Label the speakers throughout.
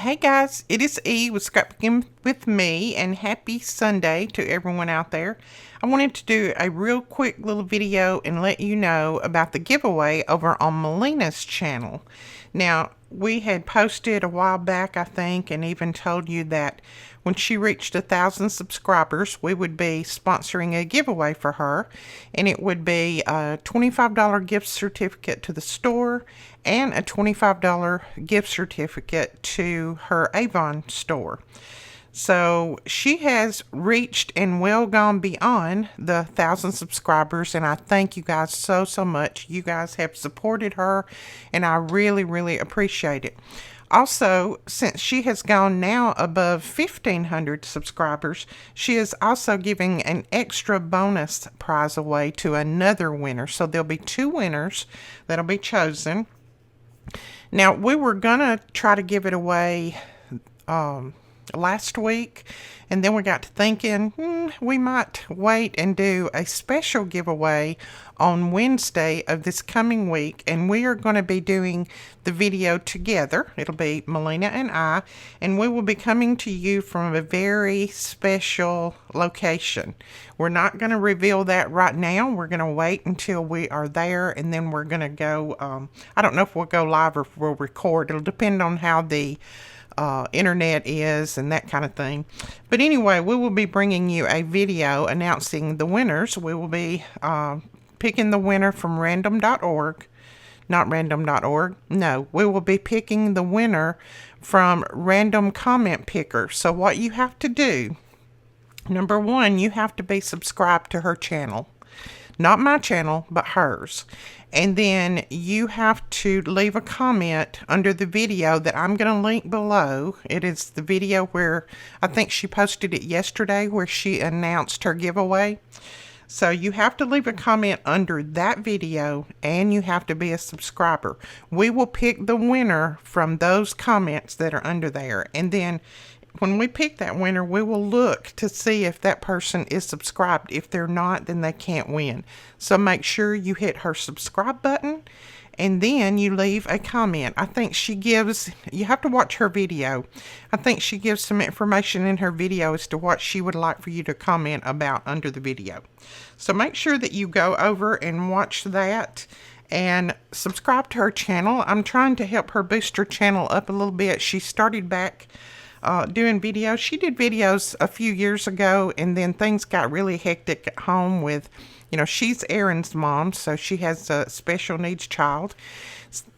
Speaker 1: Hey guys, it is E with Scrapbooking with me, and happy Sunday to everyone out there. I wanted to do a real quick little video and let you know about the giveaway over on Melina's channel. Now, we had posted a while back, I think, and even told you that when she reached 1,000 subscribers, we would be sponsoring a giveaway for her, and it would be a $25 gift certificate to the store and a $25 gift certificate to her Avon store. So she has reached and well gone beyond the 1,000 subscribers, and I thank you guys so much. You guys have supported her, and I really appreciate it. Also, since she has gone now above 1,500 subscribers, she is also giving an extra bonus prize away to another winner. So there'll be 2 winners that'll be chosen. Now, we were gonna try to give it away last week, and then we got to thinking we might wait and do a special giveaway on Wednesday of this coming week, and we are going to be doing the video together. It'll be Melina and I, and we will be coming to you from a very special location. We're not going to reveal that right now. We're going to wait until we are there, and then we're going to go, I don't know if we'll go live or if we'll record. It'll depend on how the internet is and that kind of thing. But anyway, we will be bringing you a video announcing the winners. We will be picking the winner from random.org. Not random.org. No, we will be picking the winner from Random Comment Picker. So what you have to do, number 1, you have to be subscribed to her channel. Not my channel, but hers. And then you have to leave a comment under the video that I'm going to link below. It is the video where I think she posted it yesterday, where she announced her giveaway. So you have to leave a comment under that video, and you have to be a subscriber. We will pick the winner from those comments that are under there. And then when we pick that winner, we will look to see if that person is subscribed. If they're not, then they can't win. So make sure you hit her subscribe button, and then you leave a comment. I think she gives, you have to watch her video. I think she gives some information in her video as to what she would like for you to comment about under the video. So make sure that you go over and watch that and subscribe to her channel. I'm trying to help her boost her channel up a little bit. She started back doing videos. She did videos a few years ago, and then things got really hectic at home with, she's Aaron's mom, so she has a special needs child.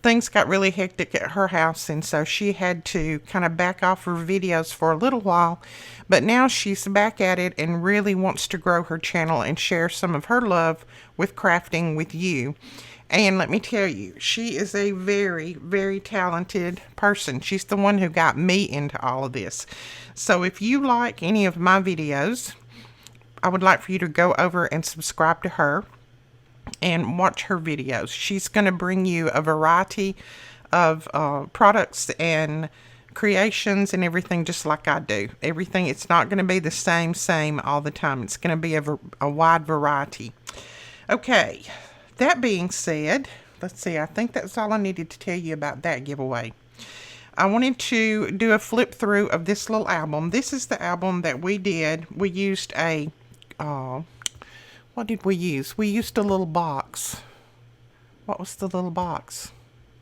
Speaker 1: Things got really hectic at her house, and so she had to kind of back off her videos for a little while, but now she's back at it and really wants to grow her channel and share some of her love with crafting with you. And let me tell you, she is a very talented person. She's the one who got me into all of this. So if you like any of my videos, I would like for you to go over and subscribe to her and watch her videos. She's going to bring you a variety of products and creations and everything, just like I do. Everything, it's not going to be the same all the time. It's going to be a wide variety. Okay. That being said, let's see, I think that's all I needed to tell you about that giveaway. I wanted to do a flip through of this little album. This is the album that we did. We used a, what did we use? We used a little box. What was the little box?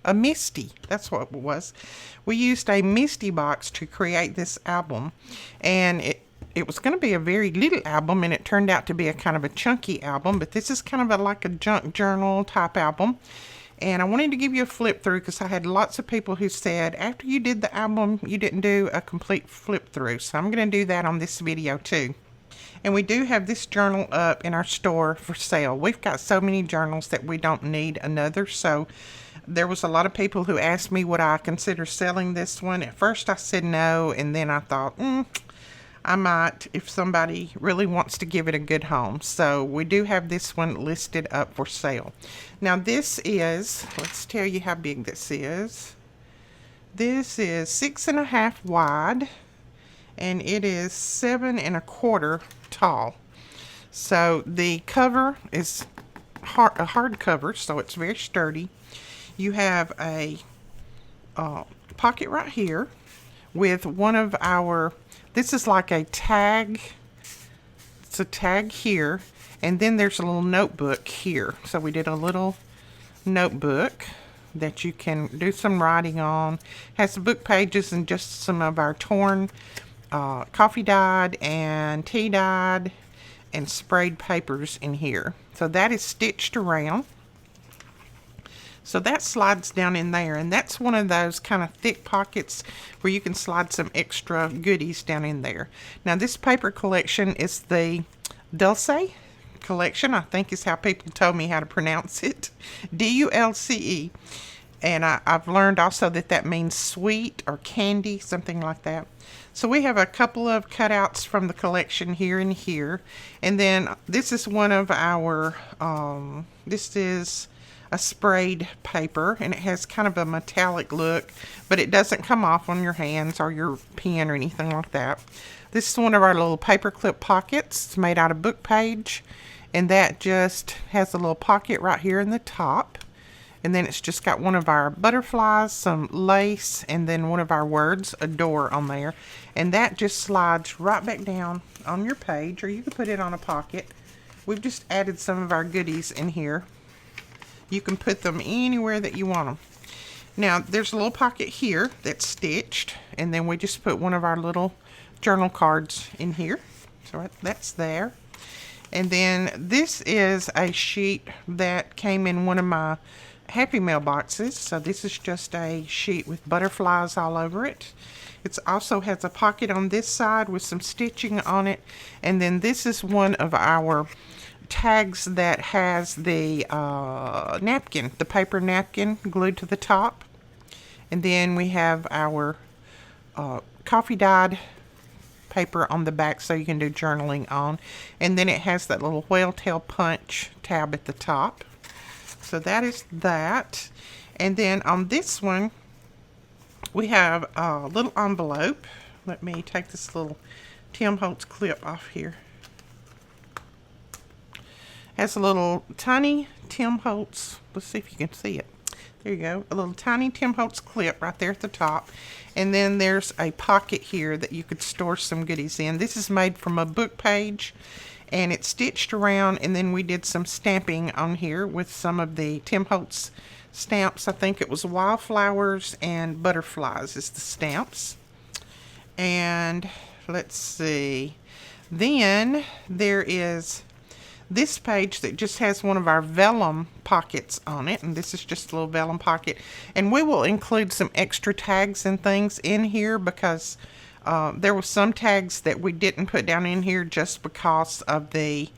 Speaker 1: A Misty. That's what it was. We used a Misty box to create this album, and it was going to be a very little album, and it turned out to be a kind of a chunky album, but this is kind of like a junk journal type album. And I wanted to give you a flip through because I had lots of people who said after you did the album, you didn't do a complete flip through. So I'm going to do that on this video too. And we do have this journal up in our store for sale. We've got so many journals that we don't need another. So there was a lot of people who asked me would I consider selling this one. At first I said no, and then I thought, I might if somebody really wants to give it a good home. So we do have this one listed up for sale. Now this is, let's tell you how big this is. This is 6.5 wide, and it is 7 1/4 tall. So the cover is a hard cover, so it's very sturdy. You have a pocket right here with one of our, this is like a tag. It's a tag here, and then there's a little notebook here. So we did a little notebook that you can do some writing on. Has the book pages and just some of our torn coffee dyed and tea dyed and sprayed papers in here. So that is stitched around. So that slides down in there, and that's one of those kind of thick pockets where you can slide some extra goodies down in there. Now this paper collection is the Dulce collection, I think is how people told me how to pronounce it. D-U-L-C-E. And I've learned also that that means sweet or candy, something like that. So we have a couple of cutouts from the collection here and here. And then this is one of our, this is a sprayed paper, and it has kind of a metallic look, but it doesn't come off on your hands or your pen or anything like that. This is one of our little paper clip pockets. It's made out of book page, and that just has a little pocket right here in the top. And then it's just got one of our butterflies, some lace, and then one of our words, adore, on there. And that just slides right back down on your page, or you can put it on a pocket. We've just added some of our goodies in here. You can put them anywhere that you want them. Now, there's a little pocket here that's stitched, and then we just put one of our little journal cards in here. So that's there. And then this is a sheet that came in one of my Happy Mail boxes. So this is just a sheet with butterflies all over it. It also has a pocket on this side with some stitching on it. And then this is one of our tags that has the napkin, the paper napkin glued to the top. And then we have our coffee dyed paper on the back so you can do journaling on. And then it has that little whale tail punch tab at the top. So that is that. And then on this one, we have a little envelope. Let me take this little Tim Holtz clip off here. Has a little tiny Tim Holtz, let's see if you can see it. There you go, a little tiny Tim Holtz clip right there at the top. And then there's a pocket here that you could store some goodies in. This is made from a book page, and it's stitched around, and then we did some stamping on here with some of the Tim Holtz stamps. I think it was wildflowers and butterflies is the stamps. And let's see. Then there is this page that just has one of our vellum pockets on it, and this is just a little vellum pocket. And we will include some extra tags and things in here because there were some tags that we didn't put down in here just because of the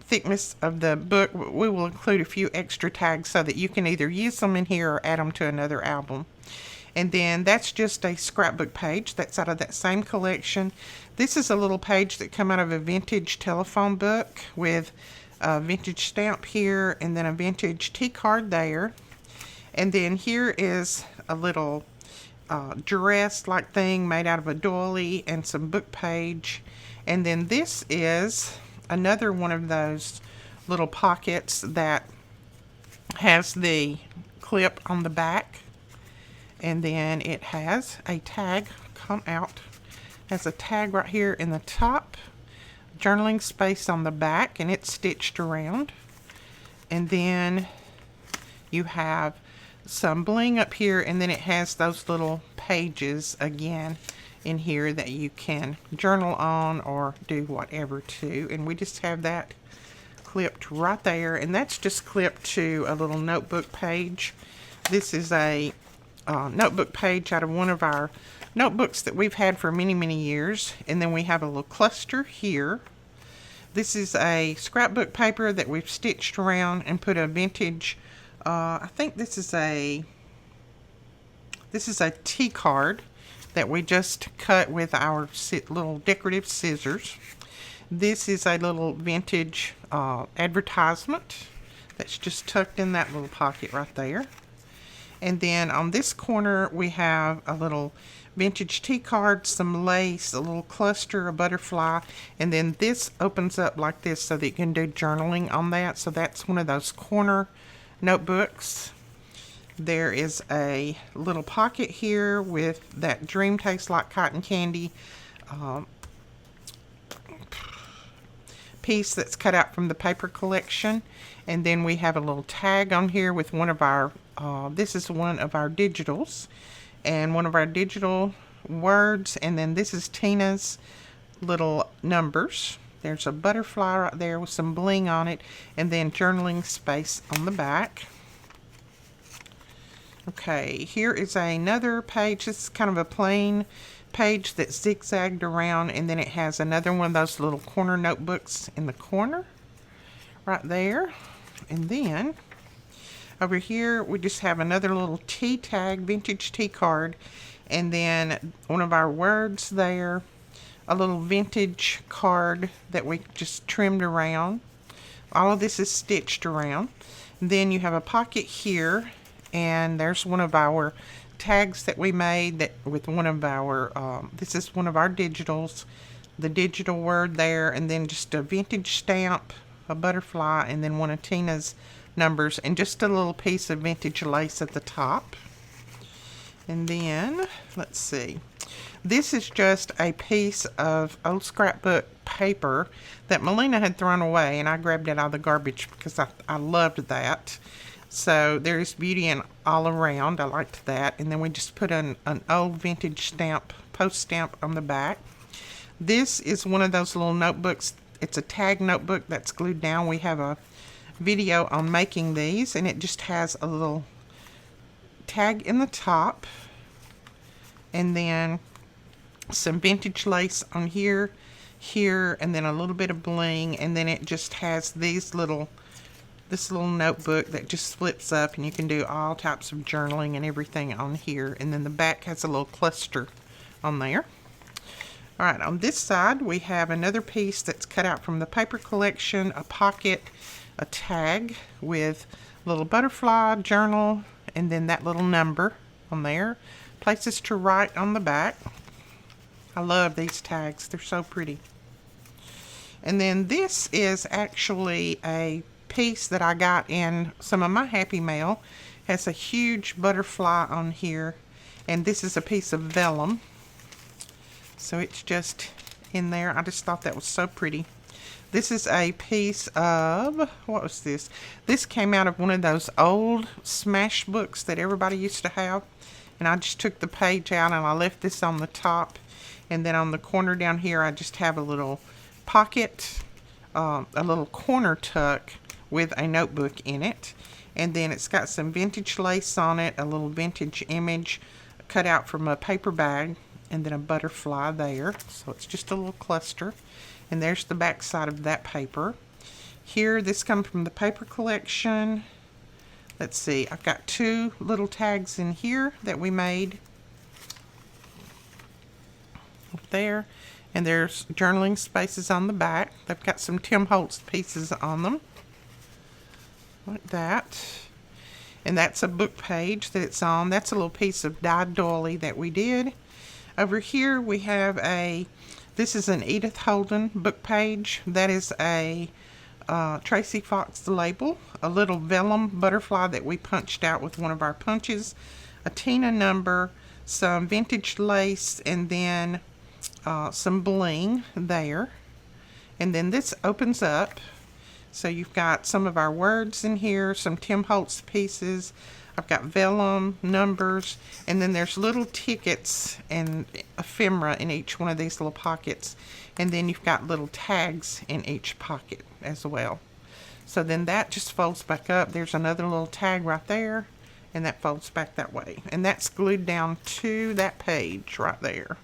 Speaker 1: thickness of the book. We will include a few extra tags so that you can either use them in here or add them to another album. And then that's just a scrapbook page that's out of that same collection. This is a little page that come out of a vintage telephone book with a vintage stamp here and then a vintage tea card there. And then here is a little dress-like thing made out of a doily and some book page. And then this is another one of those little pockets that has the clip on the back. And then it has a tag come out. Has a tag right here in the top. Journaling space on the back, and it's stitched around. And then you have some bling up here, and then it has those little pages again in here that you can journal on or do whatever to. And we just have that clipped right there, and that's just clipped to a little notebook page. This is a notebook page out of one of our notebooks that we've had for many years. And then we have a little cluster here. This is a scrapbook paper that we've stitched around and put a vintage, I think this is a tea card that we just cut with our little decorative scissors. This is a little vintage advertisement that's just tucked in that little pocket right there. And then on this corner we have a little vintage tea card, some lace, a little cluster, a butterfly, and then this opens up like this so that you can do journaling on that. So that's one of those corner notebooks. There is a little pocket here with that Dream Tastes Like Cotton Candy piece that's cut out from the paper collection. And then we have a little tag on here with one of our, this is one of our digitals, and one of our digital words. And then this is Tina's little numbers. There's a butterfly right there with some bling on it, and then journaling space on the back. Okay, here is another page. This is kind of a plain page that's zigzagged around, and then it has another one of those little corner notebooks in the corner right there. And then over here we just have another little tea tag, vintage tea card, and then one of our words there, a little vintage card that we just trimmed around. All of this is stitched around. And then you have a pocket here, and there's one of our tags that we made that with one of our, this is one of our digitals, the digital word there, and then just a vintage stamp, a butterfly, and then one of Tina's numbers, and just a little piece of vintage lace at the top. And then, let's see, this is just a piece of old scrapbook paper that Melina had thrown away, and I grabbed it out of the garbage because I loved that. So there's beauty in all around. I liked that. And then we just put an old vintage stamp, post stamp on the back. This is one of those little notebooks. It's a tag notebook that's glued down. We have a video on making these, and it just has a little tag in the top, and then some vintage lace on here, and then a little bit of bling, and then it just has this little notebook that just flips up, and you can do all types of journaling and everything on here. And then the back has a little cluster on there. All right, on this side we have another piece that's cut out from the paper collection, a pocket, a tag with a little butterfly, journal, and then that little number on there. Places to write on the back. I love these tags, they're so pretty. And then this is actually a piece that I got in some of my Happy Mail. Has a huge butterfly on here, and this is a piece of vellum, so it's just in there. I just thought that was so pretty. This is a piece of, what was this? This came out of one of those old smash books that everybody used to have, and I just took the page out and I left this on the top, and then on the corner down here I just have a little pocket, a little corner tuck with a notebook in it. And then it's got some vintage lace on it, a little vintage image cut out from a paper bag, and then a butterfly there. So it's just a little cluster. And there's the back side of that paper. Here, this comes from the paper collection. Let's see, I've got two little tags in here that we made up there. And there's journaling spaces on the back. They've got some Tim Holtz pieces on them, like that. And that's a book page that it's on. That's a little piece of dyed doily that we did. Over here we have this is an Edith Holden book page. That is a Tracy Fox label, a little vellum butterfly that we punched out with one of our punches, a Tina number, some vintage lace, and then some bling there. And then this opens up, so you've got some of our words in here, some Tim Holtz pieces. I've got vellum, numbers, and then there's little tickets and ephemera in each one of these little pockets. And then you've got little tags in each pocket as well. So then that just folds back up. There's another little tag right there, and that folds back that way. And that's glued down to that page right there.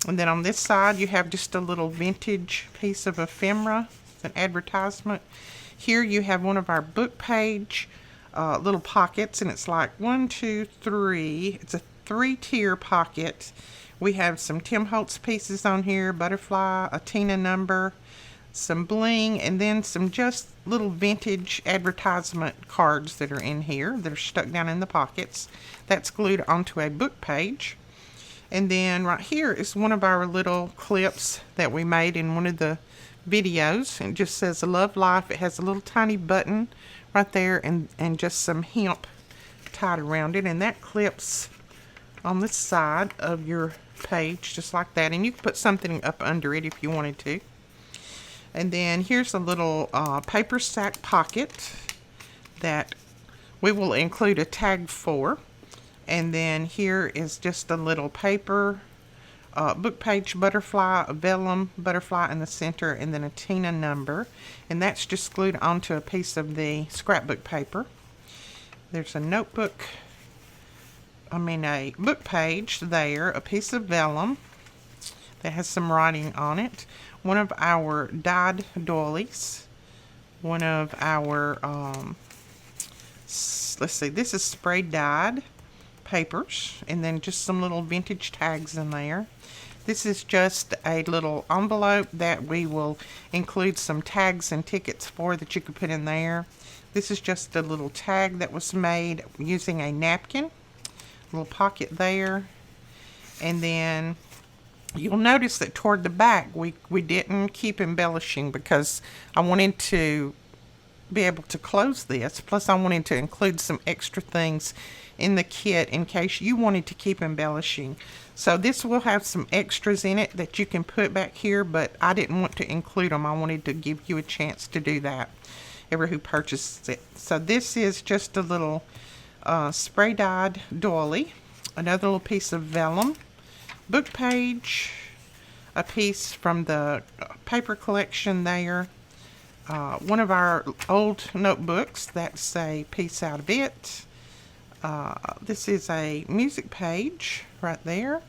Speaker 1: And then on this side you have just a little vintage piece of ephemera, an advertisement. Here you have one of our book page little pockets, and it's like 1, 2, 3. It's a 3-tier pocket. We have some Tim Holtz pieces on here, butterfly, a Tina number, some bling, and then some just little vintage advertisement cards that are in here that are stuck down in the pockets. That's glued onto a book page. And then right here is one of our little clips that we made in one of the videos. It just says "Love Life." It has a little tiny button right there, and just some hemp tied around it, and that clips on the side of your page just like that, and you can put something up under it if you wanted to. And then here's a little paper sack pocket that we will include a tag for. And then here is just a little paper book page butterfly, a vellum butterfly in the center, and then a Tina number, and that's just glued onto a piece of the scrapbook paper. There's a notebook, a book page there, a piece of vellum that has some writing on it, one of our dyed doilies, one of our, let's see, this is spray dyed papers, and then just some little vintage tags in there. This is just a little envelope that we will include some tags and tickets for that you could put in there. This is just a little tag that was made using a napkin, a little pocket there. And then you'll notice that toward the back we didn't keep embellishing because I wanted to be able to close this. Plus I wanted to include some extra things in the kit in case you wanted to keep embellishing. So this will have some extras in it that you can put back here, but I didn't want to include them. I wanted to give you a chance to do that, everyone who purchases it. So this is just a little spray dyed doily, another little piece of vellum, book page, a piece from the paper collection there, one of our old notebooks, that's a piece out of it. This is a music page right there,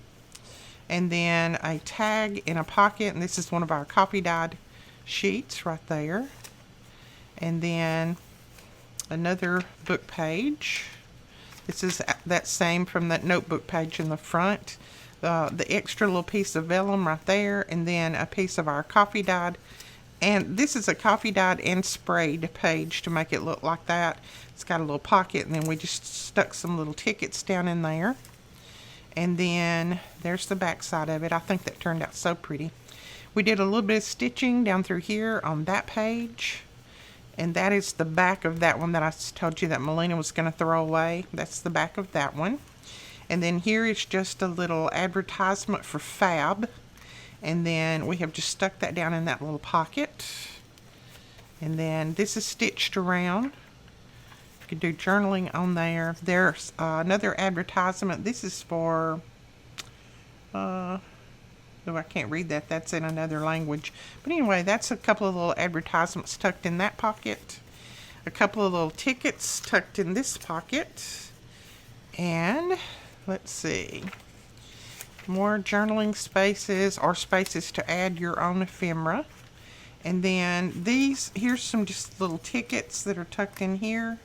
Speaker 1: and then a tag in a pocket, and this is one of our coffee dyed sheets right there, and then another book page. This is that same from that notebook page in the front, the extra little piece of vellum right there, and then a piece of our coffee dyed. And this is a coffee dyed and sprayed page to make it look like that. It's got a little pocket, and then we just stuck some little tickets down in there. And then there's the back side of it. I think that turned out so pretty. We did a little bit of stitching down through here on that page. And that is the back of that one that I told you that Melina was going to throw away. That's the back of that one. And then here is just a little advertisement for Fab. And then we have just stuck that down in that little pocket. And then this is stitched around. You can do journaling on there. There's another advertisement. This is for, oh, I can't read that. That's in another language. But anyway, that's a couple of little advertisements tucked in that pocket. A couple of little tickets tucked in this pocket. And let's see. More journaling spaces or spaces to add your own ephemera. And then here's some just little tickets that are tucked in here.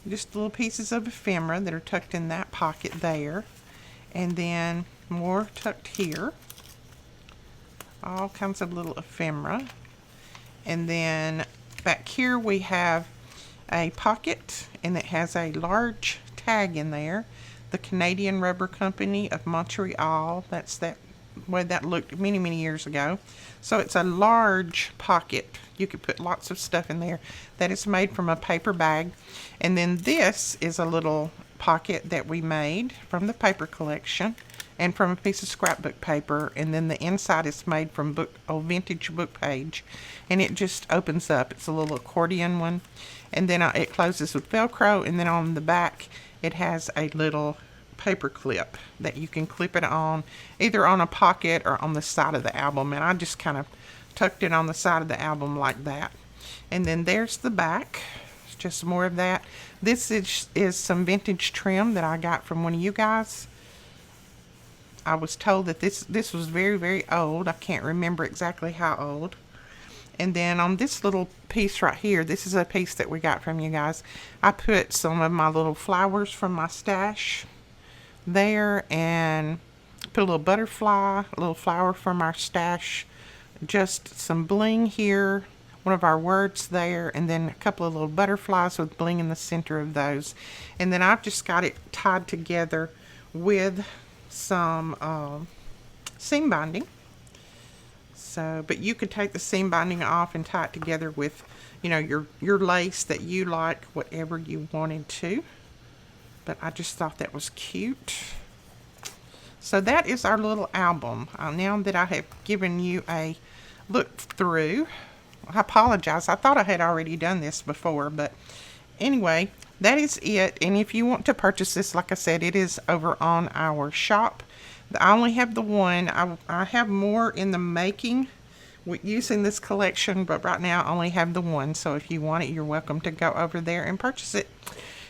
Speaker 1: Just little pieces of ephemera that are tucked in that pocket there. And then more tucked here. All kinds of little ephemera. And then back here we have a pocket, and it has a large tag in there. The Canadian Rubber Company of Montreal. That's that way that looked many, many years ago. So it's a large pocket. You could put lots of stuff in there. That is made from a paper bag. And then this is a little pocket that we made from the paper collection and from a piece of scrapbook paper. And then the inside is made from vintage book page. And it just opens up. It's a little accordion one. And then it closes with Velcro. And then on the back, it has a little paper clip that you can clip it on, either on a pocket or on the side of the album. And I just kind of tucked it on the side of the album like that. And then there's the back. It's just more of that. This is some vintage trim that I got from one of you guys. I was told that this was very, very old. I can't remember exactly how old. And then on this little piece right here, this is a piece that we got from you guys. I put some of my little flowers from my stash there, and put a little butterfly, a little flower from our stash, just some bling here, one of our words there, and then a couple of little butterflies with bling in the center of those. And then I've just got it tied together with some seam binding. So, but you could take the seam binding off and tie it together with, you know, your lace that you like, whatever you wanted to. but I just thought that was cute. So that is our little album. Now that I have given you a look through, I apologize. I thought I had already done this before, but anyway, that is it. And if you want to purchase this, like I said, it is over on our shop. I only have the one. I have more in the making with using this collection, but right now I only have the one. So if you want it, you're welcome to go over there and purchase it.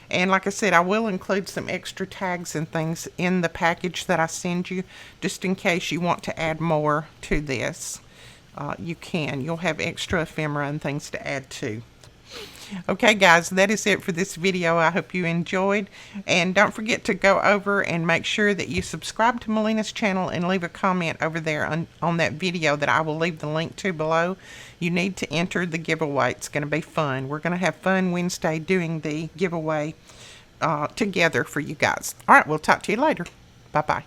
Speaker 1: And like I said, I will include some extra tags and things in the package that I send you, just in case you want to add more to this. You can. You'll have extra ephemera and things to add to. Okay, guys, that is it for this video. I hope you enjoyed. And don't forget to go over and make sure that you subscribe to Melina's channel and leave a comment over there on that video that I will leave the link to below. You need to enter the giveaway. It's going to be fun. We're going to have fun Wednesday doing the giveaway together for you guys. All right, we'll talk to you later. Bye-bye.